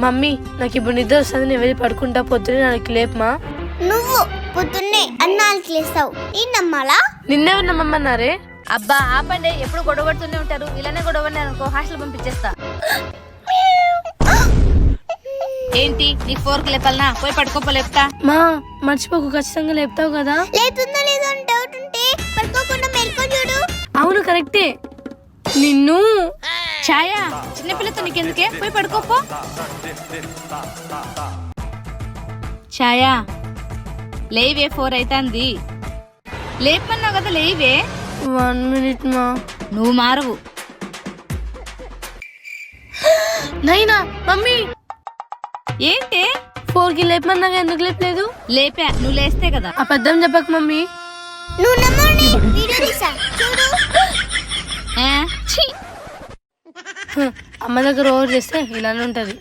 Mummy నాకు ఇప్పుడు నిద్ర వస్తుంది, నేను వెళ్ళి పడుకుంటా. పొద్దునే నాకు లేపమా. నువ్వు పొద్దున్నే అన్నానికి లేస్తావు, నేను నమ్మాలా? నిన్నెవరు నమ్మన్నారే? అబ్బా ఆపండి, ఎప్పుడు గొడవ పడుతూనే ఉంటారు. ఇలానే గొడవ అనుకో హాస్టల్ పంపించేస్తా. ఏంటి నీకు 4కి లేపాలనా? పోయి పడుకోపో, లేపుతా. మా మర్చిపోకు, ఖచ్చితంగా లేపుతావు కదా? లేతుందా లేదో అని డౌట్ ఉంటే పడుకోకుండా మెల్కో చూడు. అవును కరెక్టే. నిన్ను ఛాయా, చిన్నపిల్లతో నీకెందుకే? పోయి పడుకోపో. ఛాయా లేవే, 4 అవుతుంది. లేపన్నావు కదా, లేవే. 1 minute మా. నువ్వు మారవు. నైనా మమ్మీ ఏంటి 4కి లేపమన్నాగా, ఎందుకు లేపలేదు? లేపా, నువ్వు లేస్తే కదా. అబద్ధం చెప్పకు మమ్మీ. నువ్వు నమ్మని వీడియో తీసా చూడు. ఛీ. అమ్మ దగ్గర ఓవర్ చేస్తే ఇలానే ఉంటది.